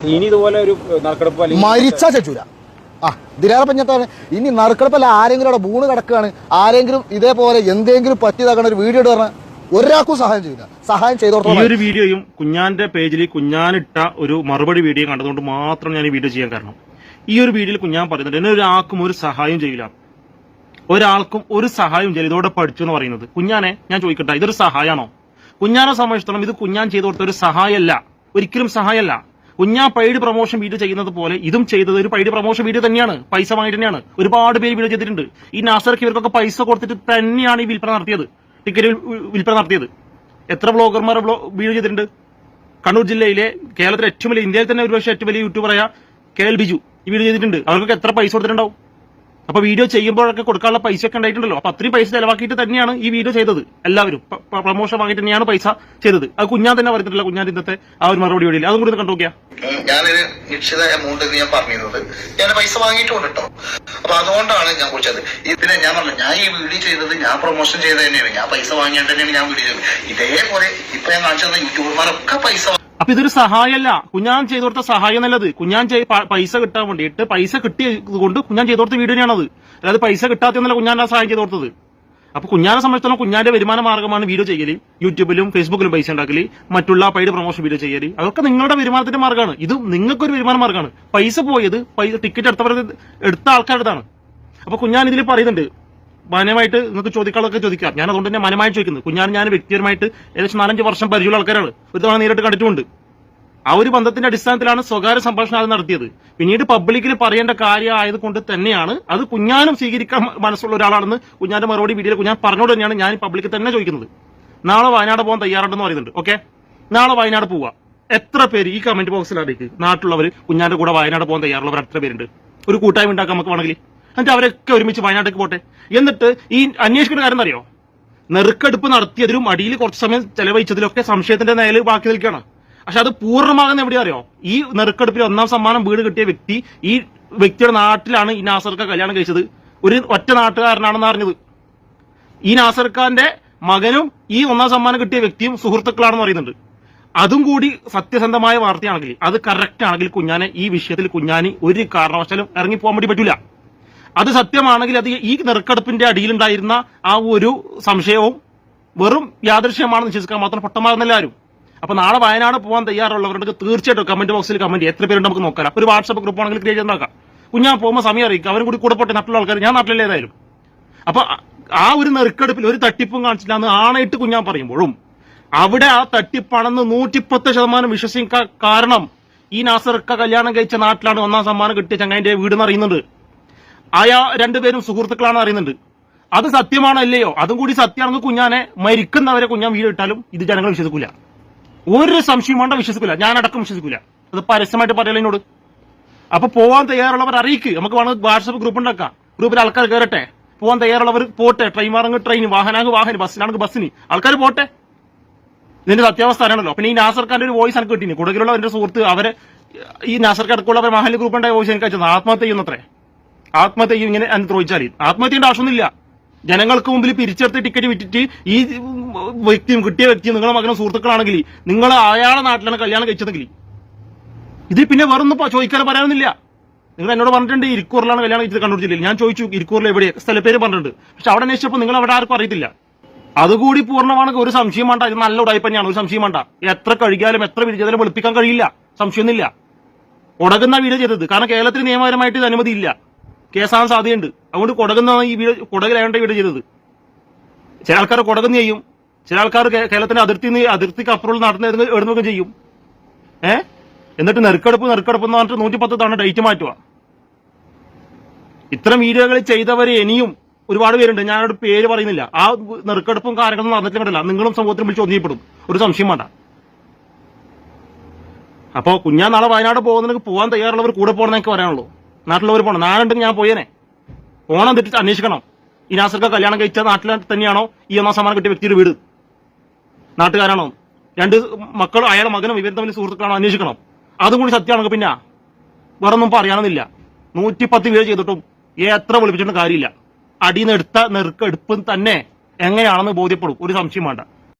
ഇനി ഇതുപോലെ ഒരു നറുക്കെടുപ്പ് മരിച്ചാ ചൂല ഇതിലേറെ പഞ്ഞത്താണ്. ഇനി നറുക്കെടുപ്പല്ല, ആരെങ്കിലും അവിടെ ബൂണ് കിടക്കുകയാണ്, ആരെങ്കിലും ഇതേപോലെ എന്തെങ്കിലും പറ്റിയതാക്കണ ഒരു വീഡിയോ ഇട്ട് പറഞ്ഞാൽ ഒരാൾക്കും സഹായം ചെയ്യില്ല. സഹായം ചെയ്തോളൂ. ഈ ഒരു വീഡിയോയും കുഞ്ഞാന്റെ പേജിൽ കുഞ്ഞാനിട്ട ഒരു മറുപടി വീഡിയോ കണ്ടതുകൊണ്ട് മാത്രം ഞാൻ ഈ വീഡിയോ ചെയ്യാൻ കാരണം, ഈ ഒരു വീഡിയോയിൽ കുഞ്ഞാൻ പറയുന്നുണ്ട് എന്നെ ഒരാൾക്കും ഒരു സഹായം ചെയ്യില്ല, ഒരാൾക്കും ഒരു സഹായം ചെയ്യില്ല, ഇതോടെ പഠിച്ചു എന്ന് പറയുന്നത്. കുഞ്ഞാനെ ഞാൻ ചോദിക്കട്ടെ, ഇതൊരു സഹായമാണോ? കുഞ്ഞാനെ സംബന്ധിച്ചിടത്തോളം ഇത് കുഞ്ഞാൻ ചെയ്തു കൊടുത്ത ഒരു സഹായമല്ല, ഒരിക്കലും സഹായമല്ല. കുഞ്ഞാ പെയ്ഡ് പ്രൊമോഷൻ വീഡിയോ ചെയ്യുന്നത് പോലെ ഇതും ചെയ്തത് ഒരു പെയ്ഡ് പ്രൊമോഷൻ വീഡിയോ തന്നെയാണ്, പൈസ വാങ്ങിയിട്ട് തന്നെയാണ്. ഒരുപാട് പേര് വീഡിയോ ചെയ്തിട്ടുണ്ട്. ഈ നാസർക്ക് ഇവർക്കൊക്കെ പൈസ കൊടുത്തിട്ട് തന്നെയാണ് ഈ വിൽപ്പന നടത്തിയത്, ടിക്കറ്റ് വിൽപ്പന നടത്തിയത്. എത്ര ബ്ലോഗർമാർ വീഡിയോ ചെയ്തിട്ടുണ്ട്? കണ്ണൂർ ജില്ലയിലെ കേരളത്തിലെ ഏറ്റവും വലിയ, ഇന്ത്യയിൽ തന്നെ ഒരുപക്ഷെ ഏറ്റവും വലിയ യൂട്യൂബറായ KL ബിജു ഈ വീഡിയോ ചെയ്തിട്ടുണ്ട്. അവർക്കൊക്കെ എത്ര പൈസ കൊടുത്തിട്ടുണ്ടാവും? അപ്പൊ വീഡിയോ ചെയ്യുമ്പോഴൊക്കെ കൊടുക്കാനുള്ള പൈസ ഒക്കെ ഉണ്ടായിട്ടുണ്ടല്ലോ. അപ്പൊ അത്രയും പൈസ ചെലവാക്കിയിട്ട് തന്നെയാണ് ഈ വീഡിയോ ചെയ്തത്. എല്ലാവരും പ്രൊമോഷൻ വാങ്ങിയിട്ട് തന്നെയാണ് പൈസ ചെയ്തത്. അത് കുഞ്ഞാൻ തന്നെ പറഞ്ഞിട്ടില്ല. കുഞ്ഞാൻ ഇന്നത്തെ ആ ഒരു മറുപടി വീഡിയോ അതും കൂടി കണ്ടു നോക്കിയാ. ഞാനൊരു നിശ്ചിത എമൗണ്ട് ഞാൻ പറഞ്ഞിരുന്നത് ഞാൻ പൈസ വാങ്ങിയിട്ടുണ്ട് കേട്ടോ. അപ്പൊ അതുകൊണ്ടാണ് ഞാൻ കുറിച്ചത്. ഇതിനെ ഞാൻ പറഞ്ഞു, ഞാൻ ഈ വീഡിയോ ചെയ്തത് ഞാൻ പ്രൊമോഷൻ ചെയ്ത് തന്നെയാണ്, ഞാൻ പൈസ വാങ്ങിയിട്ട് തന്നെയാണ് ഞാൻ വീഡിയോ ചെയ്തത്. ഇതേപോലെ ഇപ്പൊ ഞാൻ കാണിച്ചു തന്ന യൂട്യൂബർമാരൊക്കെ പൈസ. അപ്പൊ ഇതൊരു സഹായമല്ല, കുഞ്ഞാൻ ചെയ്തു കൊടുത്ത സഹായം നല്ലത്. കുഞ്ഞാൻ പൈസ കിട്ടാൻ വേണ്ടിയിട്ട് പൈസ കിട്ടിയത് കൊണ്ട് കുഞ്ഞാൻ ചെയ്തു കൊടുത്ത വീഡിയോയാണത്. അതായത് പൈസ കിട്ടാത്തല്ല കുഞ്ഞാൻ സഹായം ചെയ്തു കൊടുത്തത്. അപ്പൊ കുഞ്ഞാനെ സംബന്ധിച്ചിടത്തോളം കുഞ്ഞാന്റെ വരുമാന മാർഗമാണ് വീഡിയോ ചെയ്യല്, യൂട്യൂബിലും ഫേസ്ബുക്കിലും പൈസ ഉണ്ടാക്കല്, മറ്റുള്ള പെയ്ഡ് പ്രൊമോഷൻ വീഡിയോ ചെയ്യല്. അതൊക്കെ നിങ്ങളുടെ വരുമാനത്തിന്റെ മാർഗ്ഗമാണ്. ഇത് നിങ്ങൾക്കൊരു വരുമാന മാർഗ്ഗമാണ്. പൈസ പോയത് ടിക്കറ്റ് എടുത്ത ആൾക്കാരുടേതാണ്. അപ്പൊ കുഞ്ഞാൻ ഇതിൽ പറയുന്നുണ്ട്, മാന്യമായിട്ട് നിങ്ങൾക്ക് ചോദിക്കാളൊക്കെ ചോദിക്കാം. ഞാൻ അതുകൊണ്ട് തന്നെ മാന്യമായി ചോദിക്കുന്നത്. കുഞ്ഞാൻ ഞാൻ വ്യക്തിപരമായിട്ട് ഏകദേശം 4-5 വർഷം പരിചയമുള്ള ആൾക്കാരാണ്. ഒരു തവണ നേരിട്ട് കണ്ടിട്ടുമുണ്ട്. ആ ഒരു ബന്ധത്തിന്റെ അടിസ്ഥാനത്തിലാണ് സ്വകാര്യ സംഭാഷണം അത് നടത്തിയത്. പിന്നീട് പബ്ലിക്കിൽ പറയേണ്ട കാര്യമായത് കൊണ്ട് തന്നെയാണ് അത് കുഞ്ഞാനും സ്വീകരിക്കാൻ മനസ്സുള്ള ഒരാളാണെന്ന് കുഞ്ഞാന്റെ മറുപടി വീഡിയോയിൽ കുഞ്ഞാൻ പറഞ്ഞോട് തന്നെയാണ് ഞാൻ പബ്ലിക്കിൽ തന്നെ ചോദിക്കുന്നത്. നാളെ വയനാട് പോകാൻ തയ്യാറുണ്ടെന്ന് പറയുന്നുണ്ട്. ഓക്കെ, നാളെ വയനാട് പോവുക. എത്ര പേര് ഈ കമന്റ് ബോക്സിലേക്ക് നാട്ടിലുള്ളവർ കുഞ്ഞാന്റെ കൂടെ വയനാട് പോകാൻ തയ്യാറുള്ളവർ എത്ര പേരുണ്ട്? ഒരു കൂട്ടായ്മ ഉണ്ടാക്കാൻ നമുക്ക് വേണമെങ്കിൽ. എന്നിട്ട് അവരൊക്കെ ഒരുമിച്ച് വയനാട്ടിലേക്ക് പോട്ടെ. എന്നിട്ട് ഈ അന്വേഷിക്കുന്ന കാര്യം അറിയോ? നെറുക്കെടുപ്പ് നടത്തിയതിലും അടിയിൽ കുറച്ച് സമയം ചെലവഴിച്ചതിലൊക്കെ സംശയത്തിന്റെ നിലയിൽ ബാക്കി നിൽക്കുകയാണ്. പക്ഷെ അത് പൂർണ്ണമാകുന്ന എവിടെ അറിയോ? ഈ നെറുക്കെടുപ്പിൽ 1ാം സമ്മാനം വീട് കിട്ടിയ വ്യക്തി ഈ വ്യക്തിയുടെ നാട്ടിലാണ് ഈ നാസർക്ക കല്യാണം കഴിച്ചത്. ഒരു ഒറ്റ നാട്ടുകാരനാണെന്ന് അറിഞ്ഞത്. ഈ നാസർക്കാന്റെ മകനും ഈ 1ാം സമ്മാനം കിട്ടിയ വ്യക്തിയും സുഹൃത്തുക്കളാണെന്ന് പറയുന്നുണ്ട്. അതും കൂടി സത്യസന്ധമായ വാർത്തയാണെങ്കിൽ, അത് കറക്റ്റ് ആണെങ്കിൽ കുഞ്ഞാനെ ഈ വിഷയത്തിൽ കുഞ്ഞാനി ഒരു കാരണവശാലും ഇറങ്ങിപ്പോകാൻ വേണ്ടി പറ്റൂല. അത് സത്യമാണെങ്കിൽ അത് ഈ നെറുക്കെടുപ്പിന്റെ അടിയിലുണ്ടായിരുന്ന ആ ഒരു സംശയവും വെറും യാദൃശ്യമാണെന്ന് വിശ്വസിക്കാൻ മാത്രം പൊട്ടമാകുന്നില്ല ആരും. അപ്പൊ നാളെ വയനാട് പോകാൻ തയ്യാറുള്ളവർക്ക് തീർച്ചയായിട്ടും കമന്റ് ബോക്സിൽ കമന്റ് എത്ര പേരുണ്ട് നമുക്ക് നോക്കാം. ഒരു വാട്സ്ആപ്പ് ഗ്രൂപ്പ് ആണെങ്കിൽ ക്രിയേറ്റ് ചെയ്താക്കാം. കുഞ്ഞാൻ പോകുമ്പോൾ സമയം അറിയിക്കുക, അവരും കൂടി കൂടെ പോട്ടെ. നാട്ടിലുള്ള ആൾക്കാർ, ഞാൻ നാട്ടിലെ ഏതായാലും. അപ്പൊ ആ ഒരു നെറുക്കെടുപ്പിൽ ഒരു തട്ടിപ്പും കാണിച്ചില്ല എന്ന് ആണയിട്ട് കുഞ്ഞാൻ പറയുമ്പോഴും അവിടെ ആ തട്ടിപ്പാണെന്ന് 110% വിശ്വസിക്കാൻ കാരണം ഈ നാസർക്ക കല്യാണം കഴിച്ച നാട്ടിലാണ് 1ാം സമ്മാനം കിട്ടിയ ചങ്ങായിന്റെ വീടെന്ന് അറിയുന്നുണ്ട്. രണ്ടുപേരും സുഹൃത്തുക്കളാണെന്ന് അറിയുന്നുണ്ട്. അത് സത്യമാണല്ലയോ? അതും കൂടി സത്യമാണെങ്കിൽ കുഞ്ഞാനെ മരിക്കുന്നവരെ കുഞ്ഞാൻ വീഡിയോ ഇട്ടാലും ഇത് ജനങ്ങൾ വിശ്വസിക്കില്ല. ഒരു സംശയം വേണ്ട, വിശ്വസിക്കില്ല. ഞാനടക്കം വിശ്വസിക്കില്ല. അത് പരസ്യമായിട്ട് പറയല എന്നോട്. അപ്പൊ പോവാൻ തയ്യാറുള്ളവർ അറിയിക്കുക. നമുക്ക് വേണമെങ്കിൽ വാട്സ്ആപ്പ് ഗ്രൂപ്പ് ഉണ്ടാക്കാം. ഗ്രൂപ്പിൽ ആൾക്കാർ കയറട്ടെ. പോവാൻ തയ്യാറുള്ളവർ പോട്ടെ. ട്രെയിൻ മാർഗം ട്രെയിൻ, വാഹനാണെങ്കിൽ വാഹനം, ബസ്സിനാണെങ്കിൽ ബസ്സിന് ആൾക്കാർ പോട്ടെ. ഇതിന്റെ സത്യാവസ്ഥ അറിയണല്ലോ. പിന്നെ ഈ നാസർക്കാരുടെ ഒരു വോയിസ് എനിക്ക് കിട്ടിനി. കുടകിലുള്ള എന്റെ സുഹൃത്ത് അവരെ ഈ നാസർക്കാർക്കുള്ള മഹൽ ഗ്രൂപ്പ് ഉണ്ടായ വോയിസ് എനിക്ക് അയച്ചത്. ആത്മഹത്യ ചെയ്യുന്നത്രേ. ആത്മഹത്യ ചെയ്യും ഇങ്ങനെ ദ്രോഹിച്ചാൽ. ആത്മഹത്യയുടെ ആവശ്യമൊന്നുമില്ല. ജനങ്ങൾക്ക് മുമ്പിൽ പിരിച്ചെടുത്ത് ടിക്കറ്റ് വിറ്റിട്ട് ഈ വ്യക്തിയും കിട്ടിയ വ്യക്തിയും നിങ്ങളുടെ മകനും സുഹൃത്തുക്കളാണെങ്കിൽ നിങ്ങൾ അയാളെ നാട്ടിലാണ് കല്യാണം കഴിച്ചതെങ്കിൽ ഇത് പിന്നെ വേറൊന്നും ചോദിക്കാൻ പറയാനൊന്നുമില്ല. നിങ്ങൾ എന്നോട് പറഞ്ഞിട്ടുണ്ട് ഇരിക്കൂറിലാണ് കല്യാണം കഴിച്ചത് കണ്ണൂർ ജില്ലയിൽ. ഞാൻ ചോദിച്ചു ഇരിക്കൂറിൽ എവിടെ സ്ഥലപ്പേര് പറഞ്ഞിട്ടുണ്ട്. പക്ഷെ അവിടെ അന്വേഷിച്ചപ്പോൾ നിങ്ങൾ അവിടെ ആർക്കും അറിയത്തില്ല. അതുകൂടി പൂർണ്ണമാണെങ്കിൽ ഒരു സംശയം വേണ്ട. ഇത് നല്ല ഉടായ്പ തന്നെയാണ്, ഒരു സംശയം വേണ്ട. എത്ര കഴുകിയാലും എത്ര വിരിച്ചാലും വെളുപ്പിക്കാൻ കഴിയില്ല, സംശയമൊന്നുമില്ല. ഉടകുന്ന വീഡിയോ ചെയ്തത് കാരണം കേരളത്തിൽ നിയമപരമായിട്ട് ഇത് അനുമതിയില്ല, കേസാൻ സാധ്യതയുണ്ട്. അതുകൊണ്ട് കൊടകുന്ന ഈ വീഡിയോ കൊടകിലാവേണ്ട വീഡിയോ ചെയ്തത്. ചില ആൾക്കാർ കൊടകുന്ന ചെയ്യും, ചില ആൾക്കാർ കേരളത്തിന്റെ അതിർത്തിക്ക് അപ്പുറം നടത്തുന്ന എഴുന്നൊക്കെ ചെയ്യും. എന്നിട്ട് നെറുക്കെടുപ്പ് എന്ന് പറഞ്ഞിട്ട് 110 തവണ ഡേറ്റ് മാറ്റുക. ഇത്തരം വീഡിയോകൾ ചെയ്തവരെ ഇനിയും ഒരുപാട് പേരുണ്ട്. ഞാനൊരു പേര് പറയുന്നില്ല. ആ നെറുക്കെടുപ്പും കാര്യങ്ങളും നടന്നിട്ടില്ല. നിങ്ങളും സമൂഹത്തിൽ വിളിച്ച് ചോദ്യപ്പെടും, ഒരു സംശയം വേണ്ട. അപ്പോ കുഞ്ഞാൻ നാളെ വയനാട് പോകുന്നതിന് പോകാൻ തയ്യാറുള്ളവർ കൂടെ പോകണം എന്നൊക്കെ പറയാനുള്ളൂ. നാട്ടിലുള്ളവർ പോകണം. നാളുണ്ടെങ്കിൽ ഞാൻ പോയേനെ. പോകണം, എന്നിട്ട് അന്വേഷിക്കണം. ഈ നാസർക്ക കല്യാണം കഴിച്ച നാട്ടിൽ തന്നെയാണോ ഈ 1ാം സമ്മാനം കിട്ടിയ വ്യക്തിയുടെ വീട്, നാട്ടുകാരാണോ, 2 മക്കളും അയാളെ മകനും ഇവരും തമ്മിൽ സുഹൃത്തുക്കളാണോ അന്വേഷിക്കണം. അതും കൂടി സത്യമാണെങ്കിൽ പിന്നെ വേറൊന്നും പറയാനൊന്നുമില്ല. 110 വീട് ചെയ്തിട്ടും എത്ര വിളിപ്പിച്ചിട്ടും കാര്യമില്ല. അടിയിൽ നിന്ന് എടുത്ത നെറുക്കെടുപ്പ് തന്നെ എങ്ങനെയാണെന്ന് ബോധ്യപ്പെടും, ഒരു സംശയം വേണ്ട.